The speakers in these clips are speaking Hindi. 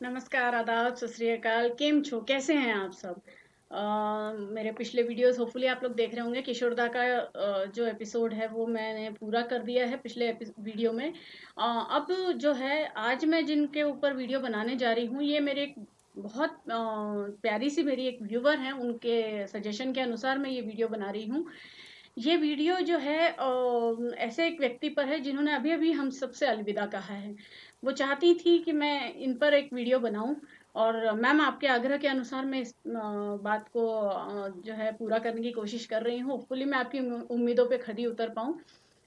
नमस्कार, आदाब, सत श्री अकाल, केम छो? कैसे हैं आप सब? मेरे पिछले वीडियोस होपफुली आप लोग देख रहे होंगे। किशोरदा का जो एपिसोड है वो मैंने पूरा कर दिया है पिछले वीडियो में। अब जो है आज मैं जिनके ऊपर वीडियो बनाने जा रही हूँ, ये मेरे एक बहुत प्यारी सी मेरी एक व्यूवर हैं, उनके सजेशन के अनुसार मैं ये वीडियो बना रही हूँ। ये वीडियो जो है ऐसे एक व्यक्ति पर है जिन्होंने अभी-अभी हम सबसे अलविदा कहा है। वो चाहती थी कि मैं इन पर एक वीडियो बनाऊँ और मैम आपके आग्रह के अनुसार मैं इस बात को जो है पूरा करने की कोशिश कर रही हूँ। होपफुली मैं आपकी उम्मीदों पे खरी उतर पाऊँ।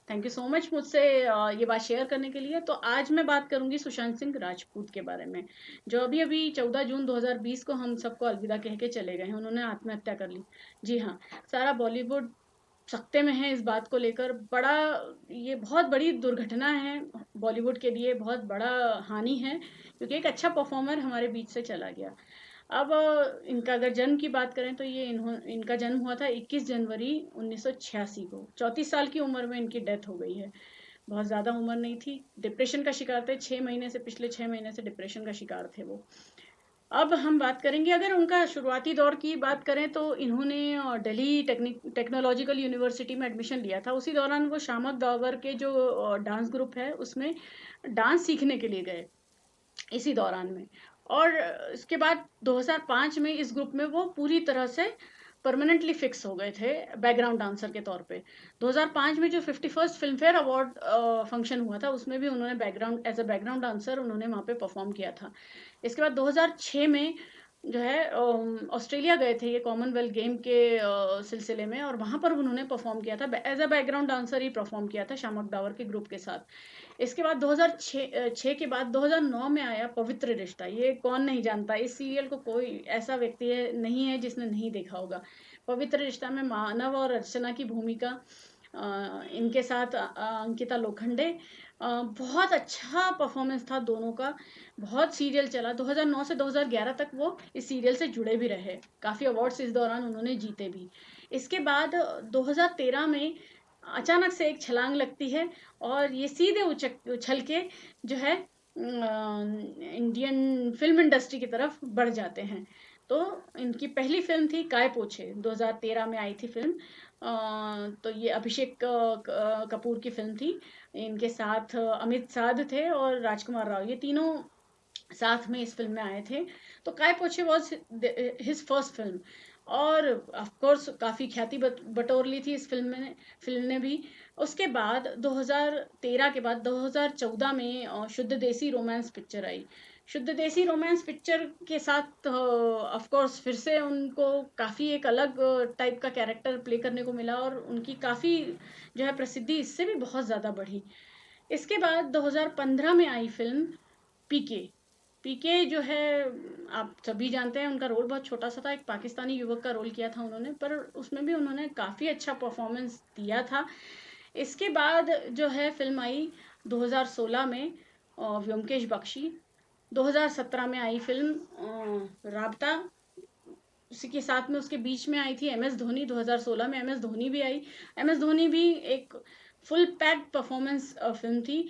थैंक यू सो मच मुझसे ये बात शेयर करने के लिए। तो आज मैं बात करूँगी सुशांत सिंह राजपूत के बारे में, जो अभी-अभी 14 जून 2020 को हम सबको अलविदा कह के चले गए हैं। उन्होंने आत्महत्या कर ली। जी हाँ, सारा बॉलीवुड सकते में है इस बात को लेकर। ये बहुत बड़ी दुर्घटना है, बॉलीवुड के लिए बहुत बड़ा हानि है, क्योंकि एक अच्छा परफॉर्मर हमारे बीच से चला गया। अब इनका अगर जन्म की बात करें तो इनका जन्म हुआ था 21 जनवरी 1986 को। 34 साल की उम्र में इनकी डेथ हो गई है। बहुत ज़्यादा उम्र नहीं थी। डिप्रेशन का शिकार थे। 6 महीने से, पिछले 6 महीने से डिप्रेशन का शिकार थे वो। अब हम बात करेंगे, अगर उनका शुरुआती दौर की बात करें तो इन्होंने दिल्ली टेक्नोलॉजिकल यूनिवर्सिटी में एडमिशन लिया था। उसी दौरान वो शामक दावर के जो डांस ग्रुप है उसमें डांस सीखने के लिए गए, इसी दौरान में। और इसके बाद 2005 में इस ग्रुप में वो पूरी तरह से परमानेंटली फिक्स हो गए थे बैकग्राउंड डांसर के तौर पे। 2005 में जो 51st film fair award function हुआ था उसमें भी उन्होंने background as a background dancer उन्होंने वहाँ पे परफॉर्म किया था। इसके बाद 2006 में जो है ऑस्ट्रेलिया गए थे ये कॉमनवेल्थ गेम के सिलसिले में, और वहाँ पर उन्होंने परफॉर्म किया था एज अ बैकग्राउंड डांसर ही परफॉर्म किया था शामक दावर के ग्रुप के साथ। इसके बाद 2006 के बाद 2009 में आया पवित्र रिश्ता। ये कौन नहीं जानता इस सीरियल को, कोई ऐसा व्यक्ति नहीं है जिसने नहीं देखा होगा। पवित्र रिश्ता में मानव और अर्चना की भूमिका, इनके साथ अंकिता लोखंडे, बहुत अच्छा परफॉर्मेंस था दोनों का। बहुत सीरियल चला 2009 से 2011 तक, वो इस सीरियल से जुड़े भी रहे। काफ़ी अवार्ड्स इस दौरान उन्होंने जीते भी। इसके बाद 2013 में अचानक से एक छलांग लगती है और ये सीधे उछल के जो है इंडियन फिल्म इंडस्ट्री की तरफ बढ़ जाते हैं। तो इनकी पहली फिल्म थी काय पोछे, 2013 में आई थी फिल्म। तो ये अभिषेक कपूर की फिल्म थी। इनके साथ अमित साध थे और राजकुमार राव, ये तीनों साथ में इस फिल्म में आए थे। तो काय पोछे वॉज हिज फर्स्ट फिल्म, और ऑफ कोर्स काफ़ी ख्याति बटोर ली थी इस फिल्म ने भी। उसके बाद 2013 के बाद 2014 में शुद्ध देसी रोमांस पिक्चर आई। शुद्ध देसी रोमांस पिक्चर के साथ ऑफ कोर्स फिर से उनको काफ़ी एक अलग टाइप का कैरेक्टर प्ले करने को मिला, और उनकी काफ़ी जो है प्रसिद्धि इससे भी बहुत ज़्यादा बढ़ी। इसके बाद 2015 में आई फिल्म पीके। पीके जो है आप सभी जानते हैं, उनका रोल बहुत छोटा सा था, एक पाकिस्तानी युवक का रोल किया था उन्होंने, पर उसमें भी उन्होंने काफ़ी अच्छा परफॉर्मेंस दिया था। इसके बाद जो है फिल्म आई 2016 में व्योमकेश बख्शी। 2017 में आई फिल्म राबता। उसी के साथ में उसके बीच में आई थी एम एस धोनी। 2016 में एम एस धोनी भी आई। एम एस धोनी भी एक फुल पैक्ड परफॉर्मेंस फिल्म थी।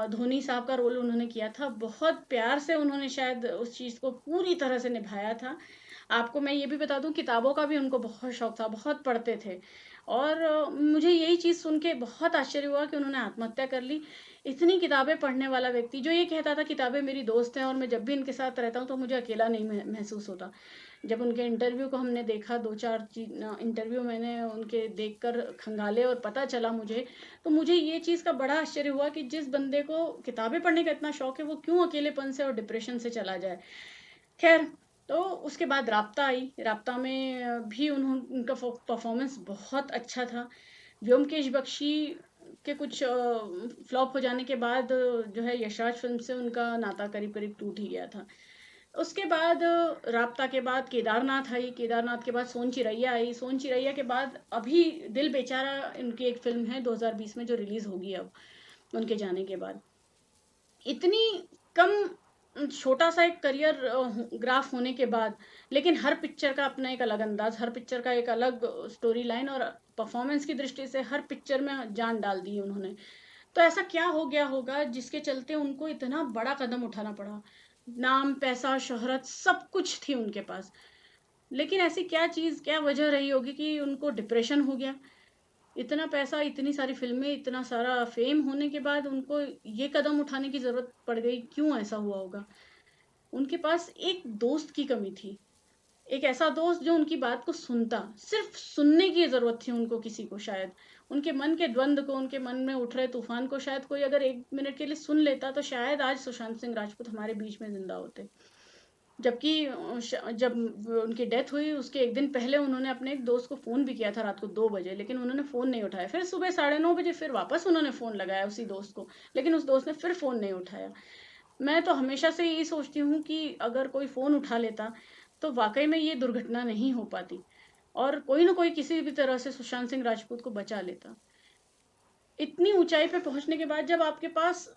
धोनी साहब का रोल उन्होंने किया था, बहुत प्यार से उन्होंने शायद उस चीज़ को पूरी तरह से निभाया था। आपको मैं ये भी बता दूं, किताबों का भी उनको बहुत शौक था, बहुत पढ़ते थे। और मुझे यही चीज़ सुन के बहुत आश्चर्य हुआ कि उन्होंने आत्महत्या कर ली। इतनी किताबें पढ़ने वाला व्यक्ति जो ये कहता था किताबें मेरी दोस्त हैं और मैं जब भी इनके साथ रहता हूँ तो मुझे अकेला नहीं महसूस होता। जब उनके इंटरव्यू को हमने देखा, 2-4 इंटरव्यू मैंने उनके देखकर खंगाले और पता चला मुझे, तो मुझे ये चीज़ का बड़ा आश्चर्य हुआ कि जिस बंदे को किताबें पढ़ने का इतना शौक है वो क्यों अकेलेपन से और डिप्रेशन से चला जाए। खैर, तो उसके बाद राब्ता आई। राब्ता में भी उनका परफॉर्मेंस बहुत अच्छा था। व्योमकेश बख्शी के कुछ फ्लॉप हो जाने के बाद जो है यशराज फिल्म से उनका नाता करीब करीब टूट ही गया था। उसके बाद राब्ता के बाद केदारनाथ आई। केदारनाथ के बाद सोन चिरैया आई। सोन चिरैया के बाद अभी दिल बेचारा इनकी एक फिल्म है 2020 में जो रिलीज होगी अब, उनके जाने के बाद। इतनी कम छोटा सा एक करियर ग्राफ होने के बाद, लेकिन हर पिक्चर का अपना एक अलग अंदाज, हर पिक्चर का एक अलग स्टोरी लाइन, और परफॉर्मेंस की दृष्टि से हर पिक्चर में जान डाल दी उन्होंने। तो ऐसा क्या हो गया होगा जिसके चलते उनको इतना बड़ा कदम उठाना पड़ा। नाम, पैसा, शोहरत सब कुछ थी उनके पास। लेकिन ऐसी क्या चीज़, क्या वजह रही होगी कि उनको डिप्रेशन हो गया? इतना पैसा, इतनी सारी फ़िल्में, इतना सारा फ़ेम होने के बाद उनको ये कदम उठाने की ज़रूरत पड़ गई, क्यों ऐसा हुआ होगा? उनके पास एक दोस्त की कमी थी। एक ऐसा दोस्त जो उनकी बात को सुनता, सिर्फ़ सुनने की ज़रूरत थी उनको किसी को शायद। उनके मन के द्वंद को, उनके मन में उठ रहे तूफ़ान को शायद कोई अगर 1 मिनट के लिए सुन लेता, तो शायद आज सुशांत सिंह राजपूत हमारे बीच में ज़िंदा होते। जबकि जब उनकी डेथ हुई उसके 1 दिन पहले उन्होंने अपने एक दोस्त को फ़ोन भी किया था रात को 2 बजे, लेकिन उन्होंने फ़ोन नहीं उठाया। फिर सुबह साढ़े 9 बजे फिर वापस उन्होंने फ़ोन लगाया उसी दोस्त को, लेकिन उस दोस्त ने फिर फ़ोन नहीं उठाया। मैं तो हमेशा से यही सोचती हूँ कि अगर कोई फ़ोन उठा लेता, तो वाक़ई में ये दुर्घटना नहीं हो पाती और कोई न कोई किसी भी तरह से सुशांत सिंह राजपूत को बचा लेता। इतनी ऊँचाई पे पहुँचने के बाद जब आपके पास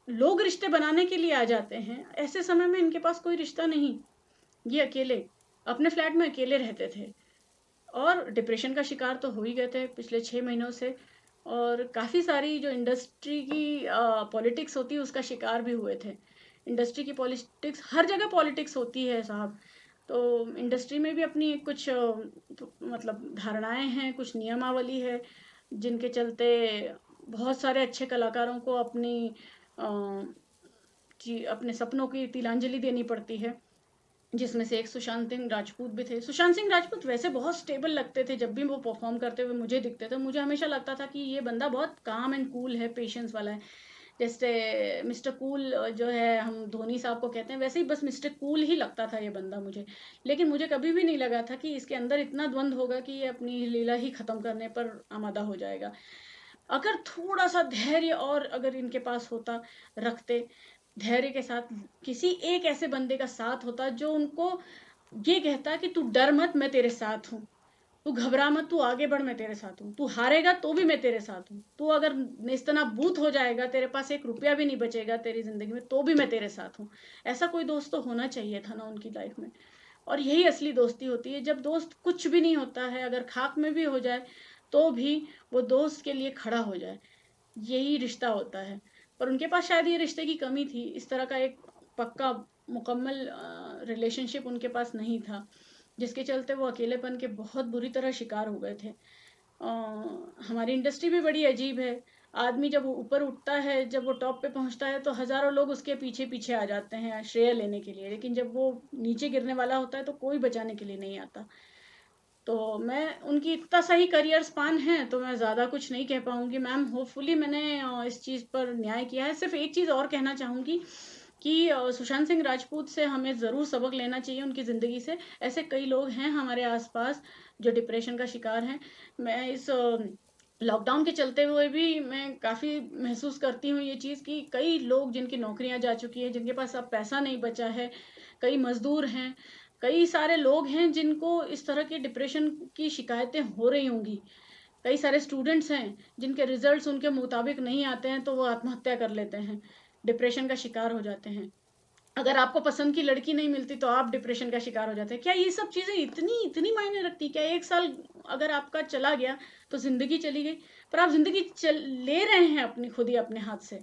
लोग रिश्ते बनाने के लिए आ जाते हैं, ऐसे समय में इनके पास कोई रिश्ता नहीं। ये अकेले, अपने फ्लैट में अकेले रहते थे और डिप्रेशन का शिकार तो हो ही गए थे पिछले 6 महीनों से और काफ़ी सारी जो इंडस्ट्री की पॉलिटिक्स होती है उसका शिकार भी हुए थे। इंडस्ट्री की पॉलिटिक्स, हर जगह पॉलिटिक्स होती है साहब। तो इंडस्ट्री में भी अपनी कुछ मतलब धारणाएँ हैं, कुछ नियमावली है, जिनके चलते बहुत सारे अच्छे कलाकारों को अपनी अ, अपने सपनों की तिलांजलि देनी पड़ती है। जिसमें से एक सुशांत सिंह राजपूत भी थे। सुशांत सिंह राजपूत वैसे बहुत स्टेबल लगते थे, जब भी वो परफ़ॉर्म करते हुए मुझे दिखते थे, मुझे हमेशा लगता था कि ये बंदा बहुत काम एंड कूल है, पेशेंस वाला है। जैसे मिस्टर कूल जो है हम धोनी साहब को कहते हैं, वैसे ही बस मिस्टर कूल ही लगता था ये बंदा मुझे। लेकिन मुझे कभी भी नहीं लगा था कि इसके अंदर इतना द्वंद होगा कि ये अपनी लीला ही खत्म करने पर आमादा हो जाएगा। अगर थोड़ा-सा धैर्य और अगर इनके पास होता, रखते, धैर्य के साथ किसी एक ऐसे बंदे का साथ होता जो उनको ये कहता कि तू डर मत, मैं तेरे साथ हूँ। तू घबरा मत, तू आगे बढ़, मैं तेरे साथ हूँ। तू हारेगा तो भी मैं तेरे साथ हूँ। तू अगर नेस्तनाबूत हो जाएगा, तेरे पास 1 रुपया भी नहीं बचेगा तेरी ज़िंदगी में, तो भी मैं तेरे साथ हूँ। ऐसा कोई दोस्त तो होना चाहिए था ना उनकी लाइफ़ में। और यही असली दोस्ती होती है, जब दोस्त कुछ भी नहीं होता है, अगर खाक में भी हो जाए, तो भी वो दोस्त के लिए खड़ा हो जाए। यही रिश्ता होता है। पर उनके पास शायद ये रिश्ते की कमी थी। इस तरह का एक पक्का मुकम्मल रिलेशनशिप उनके पास नहीं था, जिसके चलते वो अकेलेपन के बहुत बुरी तरह शिकार हो गए थे। हमारी इंडस्ट्री भी बड़ी अजीब है। आदमी जब वो ऊपर उठता है, जब वो टॉप पे पहुँचता है, तो हज़ारों लोग उसके पीछे-पीछे आ जाते हैं श्रेय लेने के लिए। लेकिन जब वो नीचे गिरने वाला होता है, तो कोई बचाने के लिए नहीं आता। तो मैं उनकी इतना सही करियर स्पान है तो मैं ज़्यादा कुछ नहीं कह पाऊँगी मैम। होपफुली मैंने इस चीज़ पर न्याय किया है। सिर्फ़ एक चीज़ और कहना चाहूँगी कि सुशांत सिंह राजपूत से हमें ज़रूर सबक लेना चाहिए उनकी ज़िंदगी से। ऐसे कई लोग हैं हमारे आस-पास जो डिप्रेशन का शिकार हैं। मैं इस लॉकडाउन के चलते हुए भी मैं काफ़ी महसूस करती हूँ ये चीज़ कि कई लोग जिनकी नौकरियाँ जा चुकी हैं, जिनके पास अब पैसा नहीं बचा है, कई मज़दूर हैं, कई सारे लोग हैं जिनको इस तरह के डिप्रेशन की शिकायतें हो रही होंगी। कई सारे स्टूडेंट्स हैं जिनके रिजल्ट्स उनके मुताबिक नहीं आते हैं तो वो आत्महत्या कर लेते हैं, डिप्रेशन का शिकार हो जाते हैं। अगर आपको पसंद की लड़की नहीं मिलती तो आप डिप्रेशन का शिकार हो जाते हैं। क्या ये सब चीज़ें इतनी इतनी मायने रखती हैं? क्या 1 साल अगर आपका चला गया तो ज़िंदगी चली गई? पर आप ज़िंदगी ले रहे हैं अपनी खुद ही अपने हाथ से।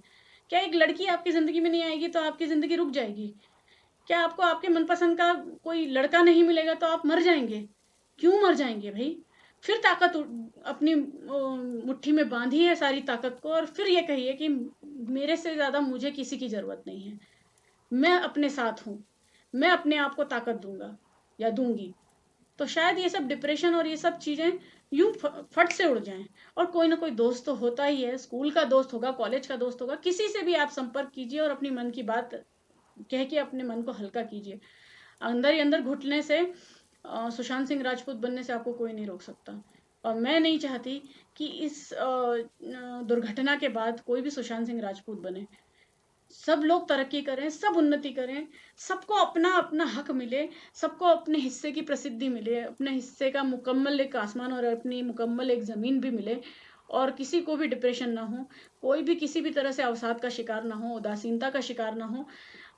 क्या एक लड़की आपकी ज़िंदगी में नहीं आएगी तो आपकी ज़िंदगी रुक जाएगी? क्या आपको आपके मनपसंद का कोई लड़का नहीं मिलेगा तो आप मर जाएँगे? क्यों मर जाएँगे भई? फिर ताकत अपनी मुट्ठी में बाँधिए सारी ताकत को और फिर ये कहिए कि मेरे से ज़्यादा मुझे किसी की ज़रूरत नहीं है। मैं अपने साथ हूँ। मैं अपने आप को ताकत दूँगा या दूँगी। तो शायद ये सब डिप्रेशन और ये सब चीज़ें यूँ फट से उड़ जाएँ और कोई ना कोई दोस्त तो होता ही है, स्कूल का दोस्त होगा, कॉलेज का दोस्त होगा, किसी से भी आप संपर्क कीजिए और अपनी मन की बात कह के अपने मन को हल्का कीजिए। अंदर ही अंदर घुटने से सुशांत सिंह राजपूत बनने से आपको कोई नहीं रोक सकता। और मैं नहीं चाहती कि इस दुर्घटना के बाद कोई भी सुशांत सिंह राजपूत बने। सब लोग तरक्की करें, सब उन्नति करें, सबको अपना-अपना हक मिले, सबको अपने हिस्से की प्रसिद्धि मिले, अपने हिस्से का मुकम्मल एक आसमान और अपनी मुकम्मल एक ज़मीन भी मिले और किसी को भी डिप्रेशन ना हो, कोई भी किसी भी तरह से अवसाद का शिकार ना हो, उदासीनता का शिकार ना हो।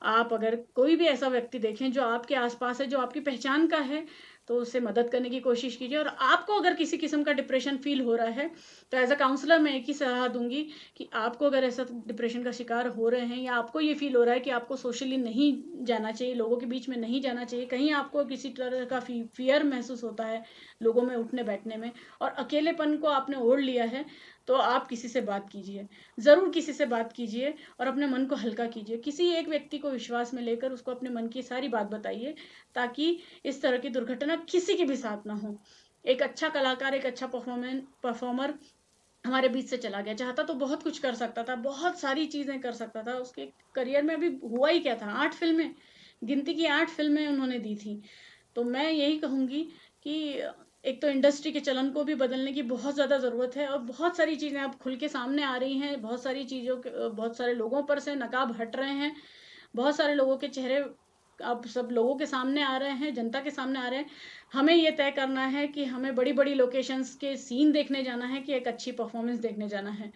आप अगर कोई भी ऐसा व्यक्ति देखें जो आपके आस-पास है, जो आपकी पहचान का है, तो उससे मदद करने की कोशिश कीजिए। और आपको अगर किसी किस्म का डिप्रेशन फ़ील हो रहा है, तो एज़ अ काउंसलर मैं एक ही सलाह दूँगी कि आपको अगर ऐसा डिप्रेशन का शिकार हो रहे हैं, या आपको ये फ़ील हो रहा है कि आपको सोशली नहीं जाना चाहिए, लोगों के बीच में नहीं जाना चाहिए, कहीं आपको किसी तरह का फ़ियर महसूस होता है लोगों में उठने-बैठने में, और अकेलेपन को आपने ओढ़ लिया है, तो आप किसी से बात कीजिए। ज़रूर किसी से बात कीजिए और अपने मन को हल्का कीजिए। किसी एक व्यक्ति को विश्वास में लेकर उसको अपने मन की सारी बात बताइए, ताकि इस तरह की दुर्घटना किसी के भी साथ ना हो। एक अच्छा कलाकार, एक अच्छा परफॉर्मर हमारे बीच से चला गया। चाहता तो बहुत कुछ कर सकता था, बहुत सारी चीज़ें कर सकता था। उसके करियर में अभी हुआ ही क्या था, 8 फ़िल्में, गिनती की 8 फ़िल्में उन्होंने दी थी। तो मैं यही कहूँगी कि एक तो इंडस्ट्री के चलन को भी बदलने की बहुत ज़्यादा ज़रूरत है, और बहुत सारी चीज़ें अब खुल के सामने आ रही हैं। बहुत सारी चीज़ों के बहुत सारे लोगों पर से नकाब हट रहे हैं। बहुत सारे लोगों के चेहरे अब सब लोगों के सामने आ रहे हैं, जनता के सामने आ रहे हैं। हमें ये तय करना है कि हमें बड़ी-बड़ी लोकेशंस के सीन देखने जाना है कि एक अच्छी परफ़ॉर्मेंस देखने जाना है।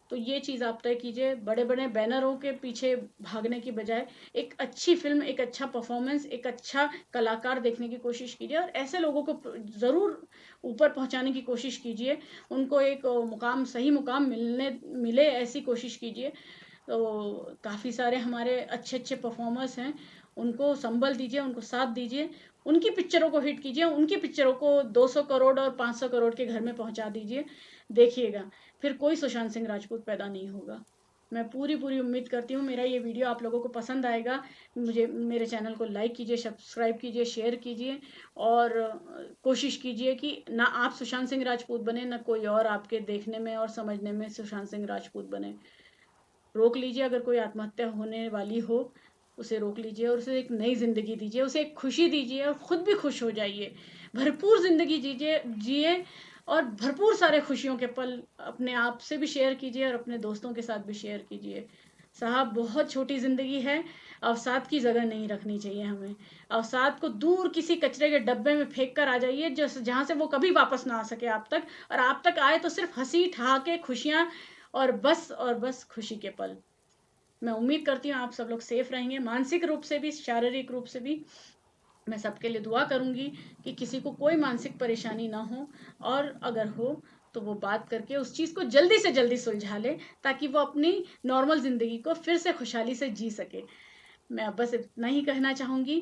तो ये चीज़ आप तय कीजिए। बड़े-बड़े बैनरों के पीछे भागने की बजाय एक अच्छी फ़िल्म, एक अच्छा परफ़ॉर्मेंस, एक अच्छा कलाकार देखने की कोशिश कीजिए, और ऐसे लोगों को ज़रूर ऊपर पहुँचाने की कोशिश कीजिए। उनको एक सही मुकाम मिले, ऐसी कोशिश कीजिए। तो काफ़ी सारे हमारे अच्छे-अच्छे परफ़ॉर्मर्स हैं, उनको संबल दीजिए, उनको साथ दीजिए, उनकी पिक्चरों को हिट कीजिए, उनकी पिक्चरों को 200 करोड़ और 500 करोड़ के घर में पहुँचा दीजिए। देखिएगा, फिर कोई सुशांत सिंह राजपूत पैदा नहीं होगा। मैं पूरी-पूरी उम्मीद करती हूँ मेरा ये वीडियो आप लोगों को पसंद आएगा। मेरे चैनल को लाइक कीजिए, सब्सक्राइब कीजिए, शेयर कीजिए, और कोशिश कीजिए कि ना आप सुशांत सिंह राजपूत बने, ना कोई और आपके देखने में और समझने में सुशांत सिंह राजपूत बने। रोक लीजिए, अगर कोई आत्महत्या होने वाली हो, उसे रोक लीजिए और उसे एक नई ज़िंदगी दीजिए, उसे एक खुशी दीजिए और खुद भी खुश हो जाइए। भरपूर ज़िंदगी जिए और भरपूर सारे खुशियों के पल अपने आप से भी शेयर कीजिए और अपने दोस्तों के साथ भी शेयर कीजिए। साहब, बहुत छोटी ज़िंदगी है, अवसाद की जगह नहीं रखनी चाहिए हमें। अवसाद को दूर किसी कचरे के डब्बे में फेंक कर आ जाइए, जहाँ से वो कभी वापस ना आ सके आप तक, और आप तक आए तो सिर्फ़ हँसी-ठहाके, खुशियाँ और बस खुशी के पल। मैं उम्मीद करती हूँ आप सब लोग सेफ रहेंगे, मानसिक रूप से भी, शारीरिक रूप से भी। मैं सबके लिए दुआ करूँगी कि किसी को कोई मानसिक परेशानी ना हो, और अगर हो तो वो बात करके उस चीज़ को जल्दी से जल्दी सुलझा ले, ताकि वो अपनी नॉर्मल ज़िंदगी को फिर से खुशहाली से जी सके। मैं अब बस इतना ही कहना चाहूँगी।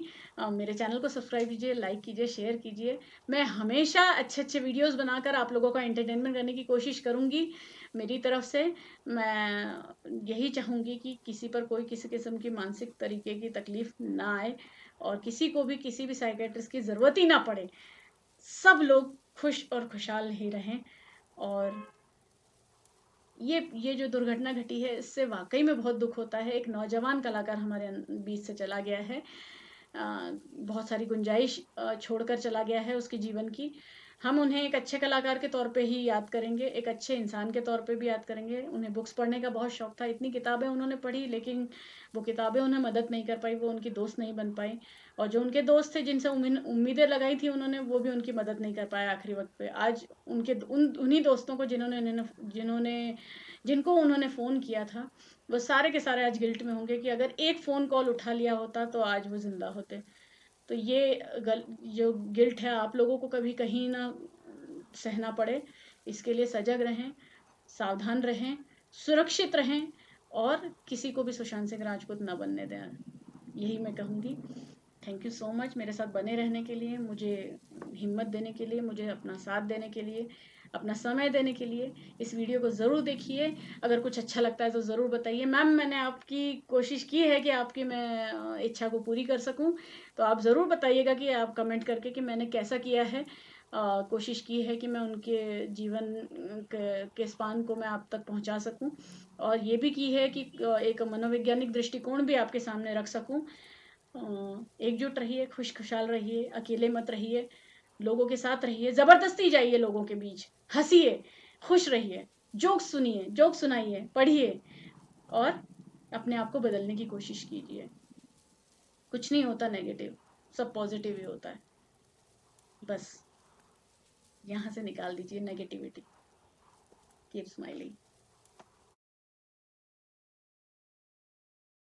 मेरे चैनल को सब्सक्राइब कीजिए, लाइक कीजिए, शेयर कीजिए। मैं हमेशा अच्छे-अच्छे वीडियोज़ बनाकर आप लोगों का एंटरटेनमेंट करने की कोशिश करूँगी। मेरी तरफ से मैं यही चाहूँगी कि किसी पर कोई किसी किस्म की मानसिक तरीके की तकलीफ़ ना आए, और किसी को भी किसी भी साइकियाट्रिस्ट की ज़रूरत ही ना पड़े। सब लोग खुश और खुशहाल ही रहें। और ये जो दुर्घटना घटी है, इससे वाक़ई में बहुत दुःख होता है। एक नौजवान कलाकार हमारे बीच से चला गया है। बहुत सारी गुंजाइश छोड़कर चला गया है उसके जीवन की। हम उन्हें एक अच्छे कलाकार के तौर पे ही याद करेंगे, एक अच्छे इंसान के तौर पे भी याद करेंगे। उन्हें बुक्स पढ़ने का बहुत शौक था, इतनी किताबें उन्होंने पढ़ी, लेकिन वो किताबें उन्हें मदद नहीं कर पाई, वो उनकी दोस्त नहीं बन पाई। और जो उनके दोस्त थे, जिनसे उम्मीदें लगाई थी उन्होंने, वो भी उनकी मदद नहीं कर पाए आखिरी वक़्त पे। आज उन्हीं दोस्तों को जिनको उन्होंने फ़ोन किया था, वो सारे के सारे आज गिल्ट में होंगे कि अगर एक फ़ोन कॉल उठा लिया होता तो आज वो ज़िंदा होते। तो ये जो गिल्ट है, आप लोगों को कभी कहीं ना सहना पड़े, इसके लिए सजग रहें, सावधान रहें, सुरक्षित रहें, और किसी को भी सुशांत सिंह राजपूत ना बनने दें। यही मैं कहूँगी। थैंक यू सो मच मेरे साथ बने रहने के लिए, मुझे हिम्मत देने के लिए, मुझे अपना साथ देने के लिए, अपना समय देने के लिए। इस वीडियो को ज़रूर देखिए। अगर कुछ अच्छा लगता है तो ज़रूर बताइए। मैम, मैंने आपकी कोशिश की है कि आपकी मैं इच्छा को पूरी कर सकूं, तो आप ज़रूर बताइएगा कि आप कमेंट करके कि मैंने कैसा किया है। कोशिश की है कि मैं उनके जीवन के स्पान को मैं आप तक पहुंचा सकूं, और ये भी की है कि एक मनोवैज्ञानिक दृष्टिकोण भी आपके सामने रख सकूं। एकजुट रहिए, खुशहाल रहिए, अकेले मत रहिए, लोगों के साथ रहिए, ज़बरदस्ती जाइए लोगों के बीच, हँसिए, खुश रहिए, जोक सुनिए, जोक सुनाइए, पढ़िए, और अपने आप को बदलने की कोशिश कीजिए। कुछ नहीं होता नेगेटिव, सब पॉजिटिव ही होता है। बस यहाँ से निकाल दीजिए नेगेटिविटी। Keep smiling.